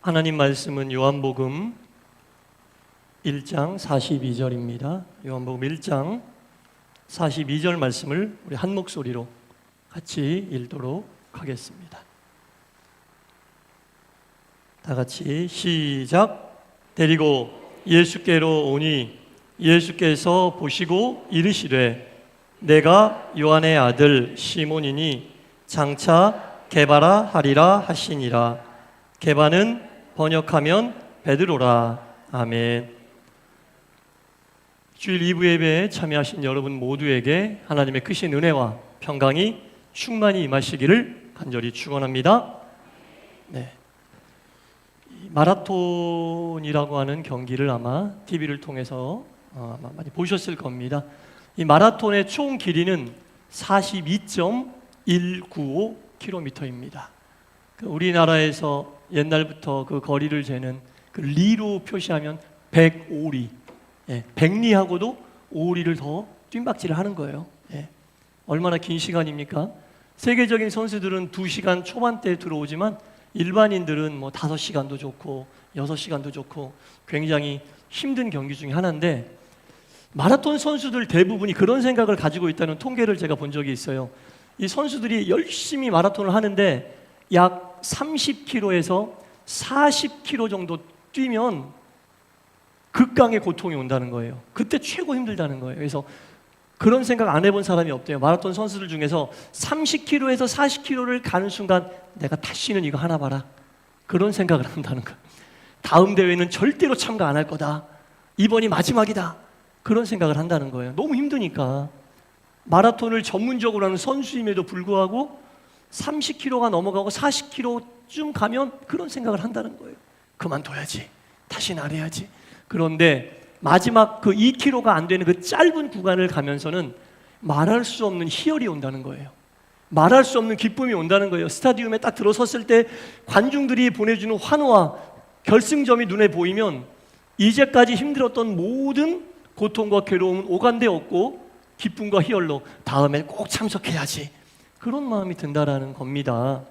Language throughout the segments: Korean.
하나님 말씀은 요한복음 1장 42절입니다. 요한복음 1장 42절 말씀을 우리 한 목소리로 같이 읽도록 하겠습니다. 다 같이 시작. 데리고 예수께로 오니 예수께서 보시고 이르시되 내가 요한의 아들 시몬이니 장차 게바라 하리라 하시니라. 게바는 번역하면 베드로라. 아멘. 주일 2부 예배에 참여하신 여러분 모두에게 하나님의 크신 은혜와 평강이 충만히 임하시기를 간절히 축원합니다. 네. 마라톤이라고 하는 경기를 아마 TV를 통해서 아마 많이 보셨을 겁니다. 이 마라톤의 총 길이는 42.195km입니다. 우리나라에서 옛날부터 그 거리를 재는 그 리로 표시하면 105리, 100리하고도 5리를 더 뜀박질을 하는 거예요. 얼마나 긴 시간입니까? 세계적인 선수들은 2시간 초반대에 들어오지만 일반인들은 뭐 5시간도 좋고 6시간도 좋고 굉장히 힘든 경기 중에 하나인데, 마라톤 선수들 대부분이 그런 생각을 가지고 있다는 통계를 제가 본 적이 있어요. 이 선수들이 열심히 마라톤을 하는데 약 30km에서 40km 정도 뛰면 극강의 고통이 온다는 거예요. 그때 최고 힘들다는 거예요. 그래서 그런 생각 안 해본 사람이 없대요. 마라톤 선수들 중에서 30km에서 40km를 가는 순간 내가 다시는 이거 하나 봐라, 그런 생각을 한다는 거예요. 다음 대회는 절대로 참가 안 할 거다, 이번이 마지막이다, 그런 생각을 한다는 거예요. 너무 힘드니까. 마라톤을 전문적으로 하는 선수임에도 불구하고 30km가 넘어가고 40km쯤 가면 그런 생각을 한다는 거예요. 그만둬야지, 다시는 안 해야지. 그런데 마지막 그 2km가 안 되는 그 짧은 구간을 가면서는 말할 수 없는 희열이 온다는 거예요. 말할 수 없는 기쁨이 온다는 거예요. 스타디움에 딱 들어섰을 때 관중들이 보내주는 환호와 결승점이 눈에 보이면 이제까지 힘들었던 모든 고통과 괴로움은 오간데 없고 기쁨과 희열로 다음에 꼭 참석해야지, 그런 마음이 든다라는 겁니다.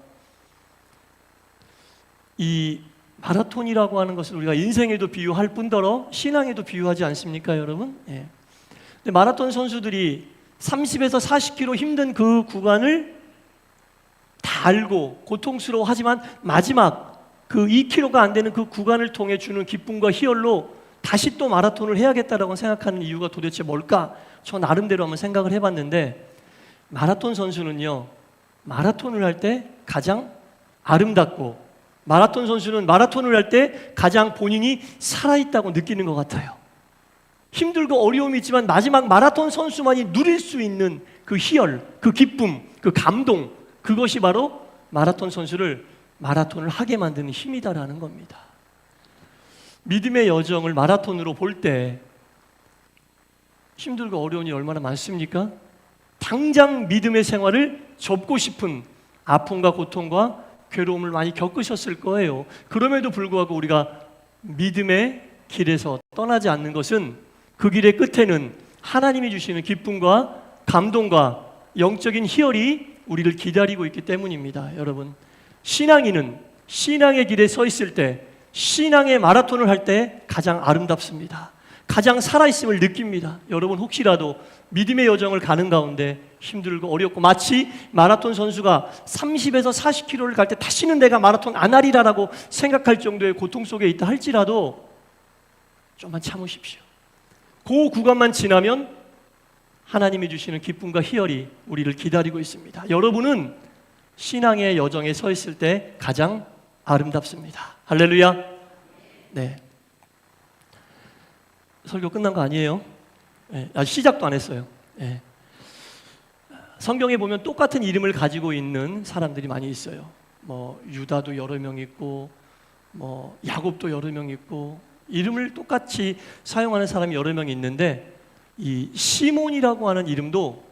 이 마라톤이라고 하는 것을 우리가 인생에도 비유할 뿐더러 신앙에도 비유하지 않습니까, 여러분? 근데 마라톤 선수들이 30에서 40km 힘든 그 구간을 다 알고 고통스러워하지만 마지막 그 2km가 안 되는 그 구간을 통해 주는 기쁨과 희열로 다시 또 마라톤을 해야겠다라고 생각하는 이유가 도대체 뭘까? 저 나름대로 한번 생각을 해봤는데, 마라톤 선수는요, 마라톤을 할 때 가장 아름답고, 마라톤 선수는 마라톤을 할 때 가장 본인이 살아있다고 느끼는 것 같아요. 힘들고 어려움이 있지만 마지막 마라톤 선수만이 누릴 수 있는 그 희열, 그 기쁨, 그 감동, 그것이 바로 마라톤 선수를 마라톤을 하게 만드는 힘이다라는 겁니다. 믿음의 여정을 마라톤으로 볼 때 힘들고 어려운 일이 얼마나 많습니까? 당장 믿음의 생활을 접고 싶은 아픔과 고통과 괴로움을 많이 겪으셨을 거예요. 그럼에도 불구하고 우리가 믿음의 길에서 떠나지 않는 것은 그 길의 끝에는 하나님이 주시는 기쁨과 감동과 영적인 희열이 우리를 기다리고 있기 때문입니다. 여러분, 신앙인은 신앙의 길에 서 있을 때, 신앙의 마라톤을 할 때 가장 아름답습니다. 가장 살아있음을 느낍니다. 여러분, 혹시라도 믿음의 여정을 가는 가운데 힘들고 어렵고 마치 마라톤 선수가 30에서 40km를 갈 때 다시는 내가 마라톤 안 하리라라고 생각할 정도의 고통 속에 있다 할지라도 좀만 참으십시오. 그 구간만 지나면 하나님이 주시는 기쁨과 희열이 우리를 기다리고 있습니다. 여러분은 신앙의 여정에 서 있을 때 가장 아름답습니다. 할렐루야. 네. 설교 끝난 거 아니에요? 아직 시작도 안 했어요. 성경에 보면 똑같은 이름을 가지고 있는 사람들이 많이 있어요. 뭐 유다도 여러 명 있고, 뭐 야곱도 여러 명 있고, 이름을 똑같이 사용하는 사람이 여러 명 있는데, 이 시몬이라고 하는 이름도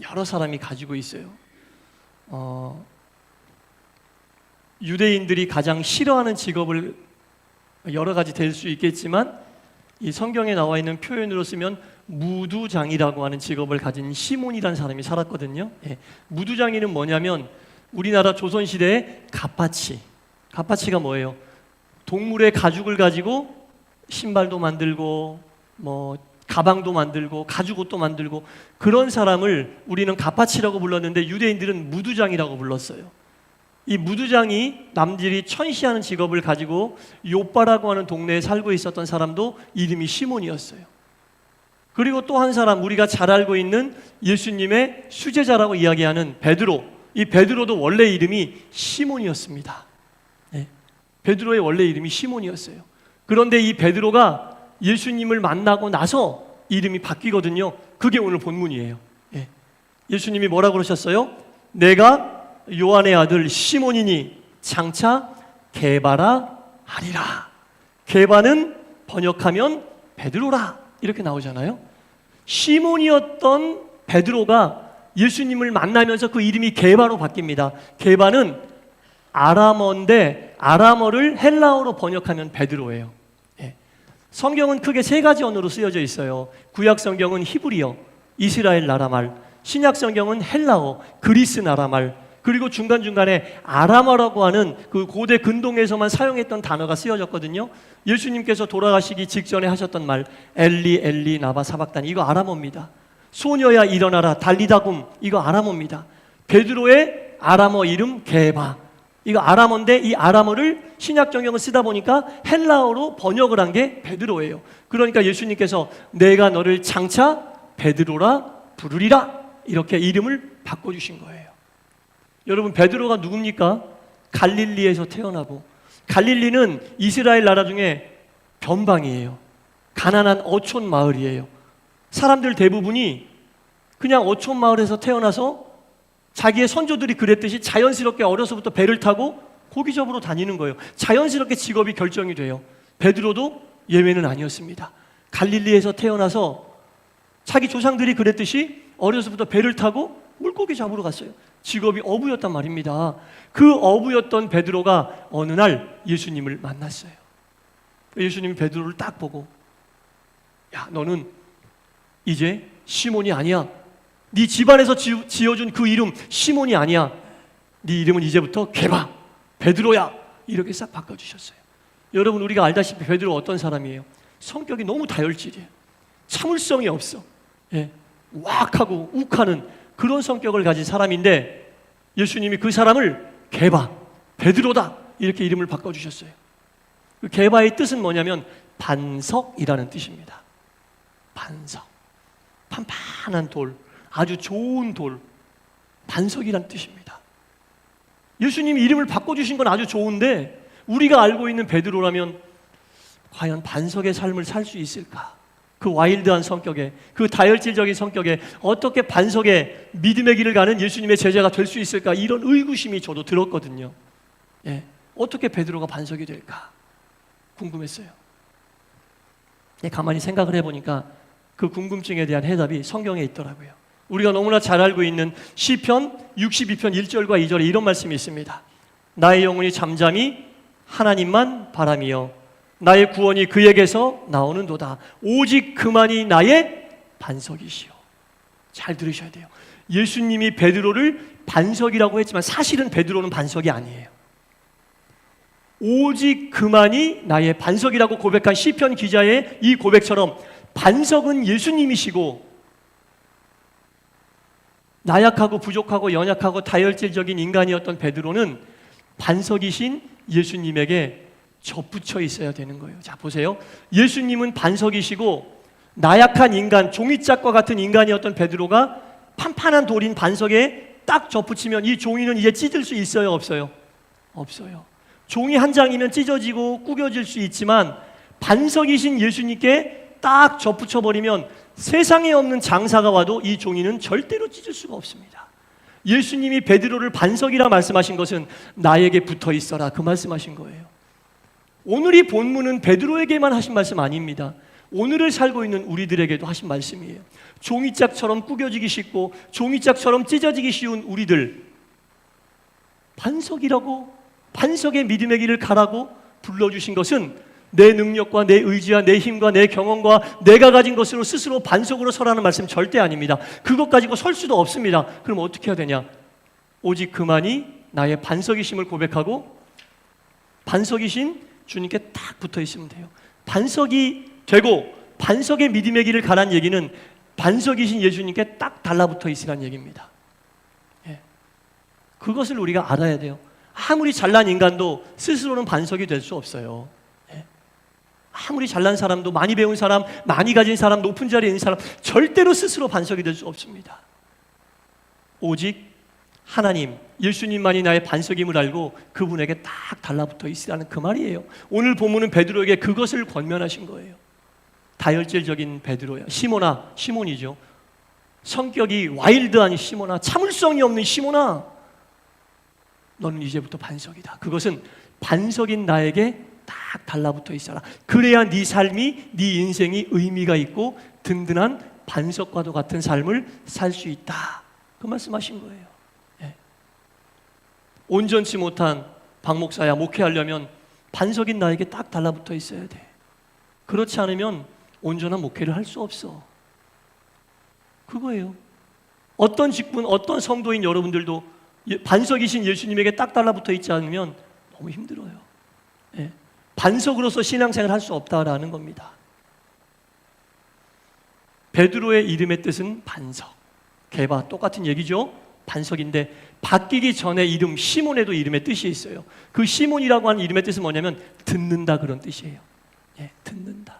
여러 사람이 가지고 있어요. 유대인들이 가장 싫어하는 직업을 여러 가지 될 수 있겠지만, 이 성경에 나와 있는 표현으로 쓰면 무두장이라고 하는 직업을 가진 시몬이라는 사람이 살았거든요. 무두장이는 뭐냐면 우리나라 조선시대의 갓바치. 갓바치가 뭐예요? 동물의 가죽을 가지고 신발도 만들고 뭐 가방도 만들고 가죽옷도 만들고 그런 사람을 우리는 가파치라고 불렀는데 유대인들은 무두장이라고 불렀어요. 이 무두장이 남들이 천시하는 직업을 가지고 요빠라고 하는 동네에 살고 있었던 사람도 이름이 시몬이었어요. 그리고 또 한 사람, 우리가 잘 알고 있는 예수님의 수제자라고 이야기하는 베드로, 이 베드로도 원래 이름이 시몬이었습니다. 네. 베드로의 원래 이름이 시몬이었어요. 그런데 이 베드로가 예수님을 만나고 나서 이름이 바뀌거든요. 그게 오늘 본문이에요. 예. 예수님이 뭐라고 그러셨어요? 내가 요한의 아들 시몬이니 장차 게바라 하리라. 게바는 번역하면 베드로라 이렇게 나오잖아요. 시몬이었던 베드로가 예수님을 만나면서 그 이름이 게바로 바뀝니다. 게바는 아람어인데 아람어를 헬라어로 번역하면 베드로예요. 예. 성경은 크게 세 가지 언어로 쓰여져 있어요. 구약 성경은 히브리어, 이스라엘 나라말, 신약 성경은 헬라어, 그리스 나라말, 그리고 중간중간에 아람어라고 하는 그 고대 근동에서만 사용했던 단어가 쓰여졌거든요. 예수님께서 돌아가시기 직전에 하셨던 말 엘리 엘리 나바 사박다니, 이거 아람어입니다. 소녀야 일어나라 달리다굼, 이거 아람어입니다. 베드로의 아람어 이름 게바, 이거 아람어인데 이 아람어를 신약 성경을 쓰다 보니까 헬라어로 번역을 한 게 베드로예요. 그러니까 예수님께서 내가 너를 장차 베드로라 부르리라 이렇게 이름을 바꿔주신 거예요. 여러분, 베드로가 누굽니까? 갈릴리에서 태어나고, 갈릴리는 이스라엘 나라 중에 변방이에요. 가난한 어촌 마을이에요. 사람들 대부분이 그냥 어촌 마을에서 태어나서 자기의 선조들이 그랬듯이 자연스럽게 어려서부터 배를 타고 고기잡으러 다니는 거예요. 자연스럽게 직업이 결정이 돼요. 베드로도 예외는 아니었습니다. 갈릴리에서 태어나서 자기 조상들이 그랬듯이 어려서부터 배를 타고 물고기 잡으러 갔어요. 직업이 어부였단 말입니다. 그 어부였던 베드로가 어느 날 예수님을 만났어요. 예수님이 베드로를 딱 보고, 야, 너는 이제 시몬이 아니야. 네 집안에서 지어준 그 이름 시몬이 아니야. 네 이름은 이제부터 게바, 베드로야. 이렇게 싹 바꿔주셨어요. 여러분, 우리가 알다시피 베드로 어떤 사람이에요? 성격이 너무 다혈질이에요. 참을성이 없어. 예, 왁하고 욱하는 그런 성격을 가진 사람인데 예수님이 그 사람을 게바, 베드로다 이렇게 이름을 바꿔주셨어요. 그 게바의 뜻은 뭐냐면 반석이라는 뜻입니다. 반석, 판판한 돌, 아주 좋은 돌, 반석이라는 뜻입니다. 예수님이 이름을 바꿔주신 건 아주 좋은데 우리가 알고 있는 베드로라면 과연 반석의 삶을 살 수 있을까? 그 와일드한 성격에, 그 다혈질적인 성격에 어떻게 반석의 믿음의 길을 가는 예수님의 제자가 될 수 있을까? 이런 의구심이 저도 들었거든요. 예, 어떻게 베드로가 반석이 될까? 궁금했어요. 예, 가만히 생각을 해보니까 그 궁금증에 대한 해답이 성경에 있더라고요. 우리가 너무나 잘 알고 있는 시편 62편 1절과 2절에 이런 말씀이 있습니다. 나의 영혼이 잠잠히 하나님만 바라며 나의 구원이 그에게서 나오는도다. 오직 그만이 나의 반석이시오. 잘 들으셔야 돼요. 예수님이 베드로를 반석이라고 했지만 사실은 베드로는 반석이 아니에요. 오직 그만이 나의 반석이라고 고백한 시편 기자의 이 고백처럼 반석은 예수님이시고 나약하고 부족하고 연약하고 다혈질적인 인간이었던 베드로는 반석이신 예수님에게 접붙여 있어야 되는 거예요. 자, 보세요. 예수님은 반석이시고 나약한 인간, 종이짝과 같은 인간이었던 베드로가 판판한 돌인 반석에 딱 접붙이면 이 종이는 이제 찢을 수 있어요, 없어요? 없어요. 종이 한 장이면 찢어지고 구겨질 수 있지만 반석이신 예수님께 딱 접붙여 버리면 세상에 없는 장사가 와도 이 종이는 절대로 찢을 수가 없습니다. 예수님이 베드로를 반석이라 말씀하신 것은 나에게 붙어 있어라 그 말씀하신 거예요. 오늘 이 본문은 베드로에게만 하신 말씀 아닙니다. 오늘을 살고 있는 우리들에게도 하신 말씀이에요. 종이짝처럼 구겨지기 쉽고 종이짝처럼 찢어지기 쉬운 우리들, 반석이라고, 반석의 믿음의 길을 가라고 불러주신 것은 내 능력과 내 의지와 내 힘과 내 경험과 내가 가진 것으로 스스로 반석으로 서라는 말씀 절대 아닙니다. 그것 가지고 설 수도 없습니다. 그럼 어떻게 해야 되냐? 오직 그만이 나의 반석이심을 고백하고 반석이신 주님께 딱 붙어 있으면 돼요. 반석이 되고 반석의 믿음의 길을 가란 얘기는 반석이신 예수님께 딱 달라붙어 있으란 얘기입니다. 예. 그것을 우리가 알아야 돼요. 아무리 잘난 인간도 스스로는 반석이 될 수 없어요. 예. 아무리 잘난 사람도, 많이 배운 사람, 많이 가진 사람, 높은 자리에 있는 사람 절대로 스스로 반석이 될 수 없습니다. 오직 하나님, 예수님만이 나의 반석임을 알고 그분에게 딱 달라붙어 있으라는 그 말이에요. 오늘 본문은 베드로에게 그것을 권면하신 거예요. 다혈질적인 베드로야. 시몬이죠. 성격이 와일드한 시몬아, 참을성이 없는 시몬아, 너는 이제부터 반석이다. 그것은 반석인 나에게 딱 달라붙어 있어라. 그래야 네 삶이, 네 인생이 의미가 있고 든든한 반석과도 같은 삶을 살 수 있다. 그 말씀하신 거예요. 예. 온전치 못한 박 목사야, 목회하려면 반석인 나에게 딱 달라붙어 있어야 돼. 그렇지 않으면 온전한 목회를 할 수 없어. 그거예요. 어떤 직분, 어떤 성도인 여러분들도 반석이신 예수님에게 딱 달라붙어 있지 않으면 너무 힘들어요. 예. 반석으로서 신앙생활을 할 수 없다라는 겁니다. 베드로의 이름의 뜻은 반석, 게바, 똑같은 얘기죠. 반석인데 바뀌기 전에 이름 시몬에도 이름의 뜻이 있어요. 그 시몬이라고 하는 이름의 뜻은 뭐냐면 듣는다, 그런 뜻이에요. 예, 듣는다.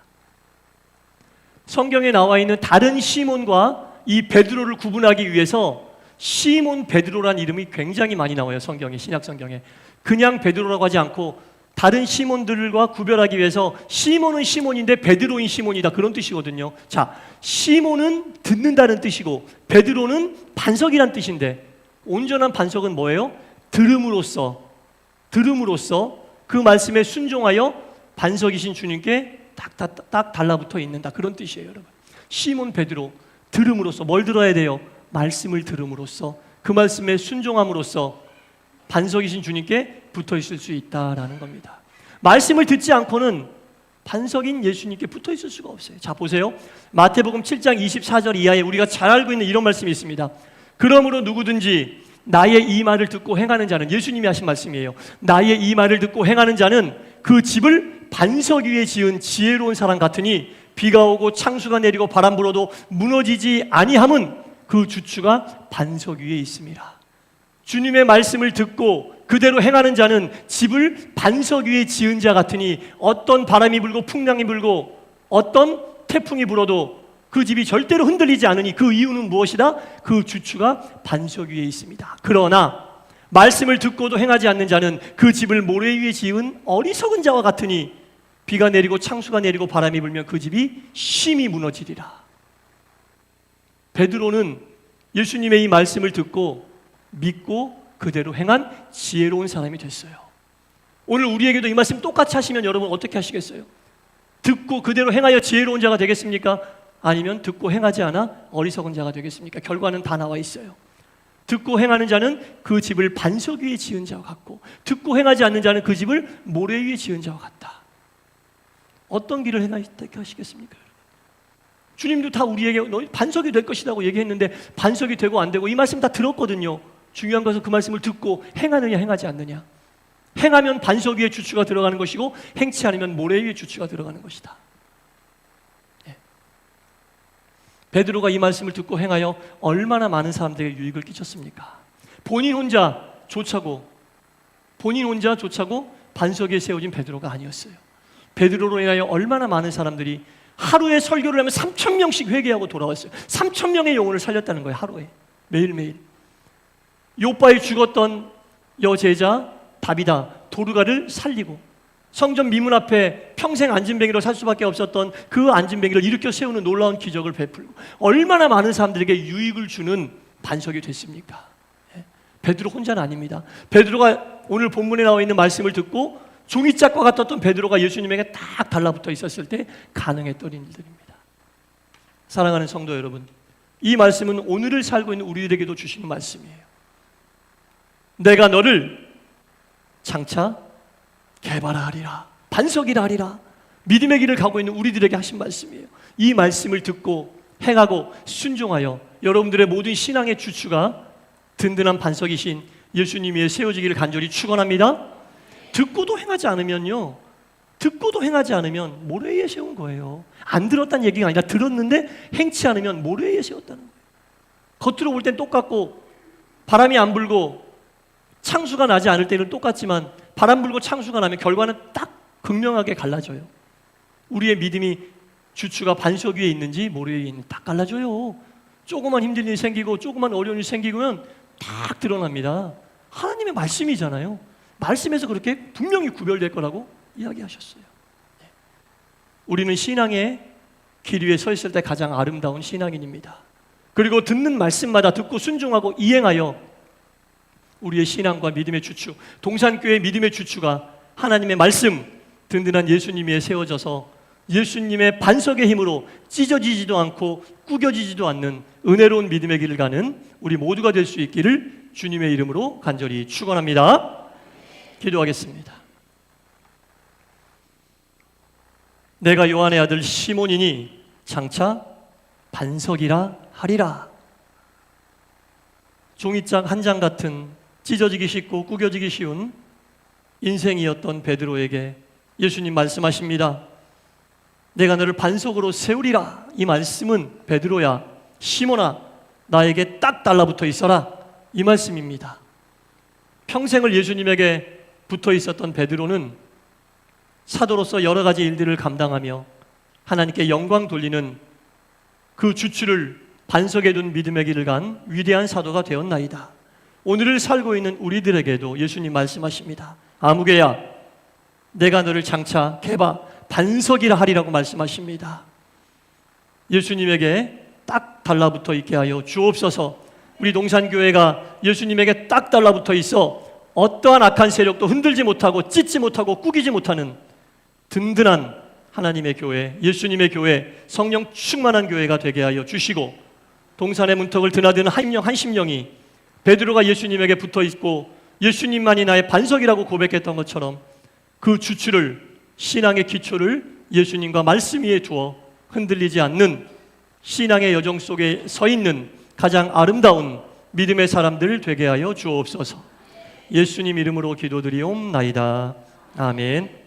성경에 나와 있는 다른 시몬과 이 베드로를 구분하기 위해서 시몬 베드로라는 이름이 굉장히 많이 나와요. 성경에, 신약 성경에. 그냥 베드로라고 하지 않고 다른 시몬들과 구별하기 위해서 시몬은 시몬인데 베드로인 시몬이다, 그런 뜻이거든요. 자, 시몬은 듣는다는 뜻이고 베드로는 반석이란 뜻인데, 온전한 반석은 뭐예요? 들음으로써 그 말씀에 순종하여 반석이신 주님께 딱 달라붙어 있는다, 그런 뜻이에요. 여러분, 시몬 베드로, 들음으로써 뭘 들어야 돼요? 말씀을 들음으로써, 그 말씀에 순종함으로써 반석이신 주님께 붙어 있을 수 있다라는 겁니다. 말씀을 듣지 않고는 반석인 예수님께 붙어 있을 수가 없어요. 자, 보세요. 마태복음 7장 24절 이하에 우리가 잘 알고 있는 이런 말씀이 있습니다. 그러므로 누구든지 나의 이 말을 듣고 행하는 자는, 예수님이 하신 말씀이에요. 나의 이 말을 듣고 행하는 자는 그 집을 반석 위에 지은 지혜로운 사람 같으니 비가 오고 창수가 내리고 바람 불어도 무너지지 아니함은 그 주추가 반석 위에 있습니다. 주님의 말씀을 듣고 그대로 행하는 자는 집을 반석 위에 지은 자 같으니 어떤 바람이 불고 풍랑이 불고 어떤 태풍이 불어도 그 집이 절대로 흔들리지 않으니 그 이유는 무엇이다? 그 주추가 반석 위에 있습니다. 그러나 말씀을 듣고도 행하지 않는 자는 그 집을 모래 위에 지은 어리석은 자와 같으니 비가 내리고 창수가 내리고 바람이 불면 그 집이 심히 무너지리라. 베드로는 예수님의 이 말씀을 듣고 믿고 그대로 행한 지혜로운 사람이 됐어요. 오늘 우리에게도 이 말씀 똑같이 하시면 여러분 어떻게 하시겠어요? 듣고 그대로 행하여 지혜로운 자가 되겠습니까? 아니면 듣고 행하지 않아 어리석은 자가 되겠습니까? 결과는 다 나와 있어요. 듣고 행하는 자는 그 집을 반석 위에 지은 자와 같고 듣고 행하지 않는 자는 그 집을 모래 위에 지은 자와 같다. 어떤 길을 행하시겠습니까? 주님도 다 우리에게 너 반석이 될 것이라고 얘기했는데 반석이 되고 안 되고 이 말씀 다 들었거든요. 중요한 것은 그 말씀을 듣고 행하느냐 행하지 않느냐. 행하면 반석 위에 주추가 들어가는 것이고 행치 않으면 모래 위에 주추가 들어가는 것이다. 네. 베드로가 이 말씀을 듣고 행하여 얼마나 많은 사람들에게 유익을 끼쳤습니까? 본인 혼자 조차고 반석 위에 세워진 베드로가 아니었어요. 베드로로 인하여 얼마나 많은 사람들이 하루에 설교를 하면 3,000명씩 회개하고 돌아왔어요. 3,000명의 영혼을 살렸다는 거예요. 하루에, 매일매일. 요바에 죽었던 여제자 다비다, 도르가를 살리고 성전 미문 앞에 평생 안진뱅이로 살 수밖에 없었던 그 안진뱅이를 일으켜 세우는 놀라운 기적을 베풀고 얼마나 많은 사람들에게 유익을 주는 반석이 됐습니까? 베드로 혼자는 아닙니다. 베드로가 오늘 본문에 나와 있는 말씀을 듣고 종이짝과 같았던 베드로가 예수님에게 딱 달라붙어 있었을 때 가능했던 일들입니다. 사랑하는 성도 여러분, 이 말씀은 오늘을 살고 있는 우리들에게도 주시는 말씀이에요. 내가 너를 장차 개발하리라, 반석이라 하리라. 믿음의 길을 가고 있는 우리들에게 하신 말씀이에요. 이 말씀을 듣고 행하고 순종하여 여러분들의 모든 신앙의 주추가 든든한 반석이신 예수님 위에 세워지기를 간절히 축원합니다. 듣고도 행하지 않으면요, 듣고도 행하지 않으면 모래 위에 세운 거예요. 안 들었다는 얘기가 아니라 들었는데 행치 않으면 모래 위에 세웠다는 거예요. 겉으로 볼 땐 똑같고 바람이 안 불고 창수가 나지 않을 때는 똑같지만 바람 불고 창수가 나면 결과는 딱 극명하게 갈라져요. 우리의 믿음이 주추가 반석 위에 있는지 모래 위에 있는지 딱 갈라져요. 조그만 힘든 일이 생기고 조그만 어려운 일이 생기면 딱 드러납니다. 하나님의 말씀이잖아요. 말씀에서 그렇게 분명히 구별될 거라고 이야기하셨어요. 우리는 신앙의 길 위에 서 있을 때 가장 아름다운 신앙인입니다. 그리고 듣는 말씀마다 듣고 순종하고 이행하여 우리의 신앙과 믿음의 주추, 동산교회의 믿음의 주추가 하나님의 말씀, 든든한 예수님 위에 세워져서 예수님의 반석의 힘으로 찢어지지도 않고 구겨지지도 않는 은혜로운 믿음의 길을 가는 우리 모두가 될 수 있기를 주님의 이름으로 간절히 축원합니다. 기도하겠습니다. 내가 요한의 아들 시몬이니 장차 반석이라 하리라. 종이장 한 장 같은 찢어지기 쉽고 구겨지기 쉬운 인생이었던 베드로에게 예수님 말씀하십니다. 내가 너를 반석으로 세우리라. 이 말씀은 베드로야, 시몬아, 나에게 딱 달라붙어 있어라. 이 말씀입니다. 평생을 예수님에게 붙어 있었던 베드로는 사도로서 여러 가지 일들을 감당하며 하나님께 영광 돌리는 그 주추를 반석에 둔 믿음의 길을 간 위대한 사도가 되었나이다. 오늘을 살고 있는 우리들에게도 예수님 말씀하십니다. 아무개야, 내가 너를 장차 개바 반석이라 하리라고 말씀하십니다. 예수님에게 딱 달라붙어 있게 하여 주옵소서. 우리 동산교회가 예수님에게 딱 달라붙어 있어 어떠한 악한 세력도 흔들지 못하고 찢지 못하고 꾸기지 못하는 든든한 하나님의 교회, 예수님의 교회, 성령 충만한 교회가 되게 하여 주시고, 동산의 문턱을 드나드는 한 심령이 베드로가 예수님에게 붙어 있고 예수님만이 나의 반석이라고 고백했던 것처럼 그 주추를, 신앙의 기초를 예수님과 말씀 위에 두어 흔들리지 않는 신앙의 여정 속에 서 있는 가장 아름다운 믿음의 사람들 되게 하여 주옵소서. 예수님 이름으로 기도드리옵나이다. 아멘.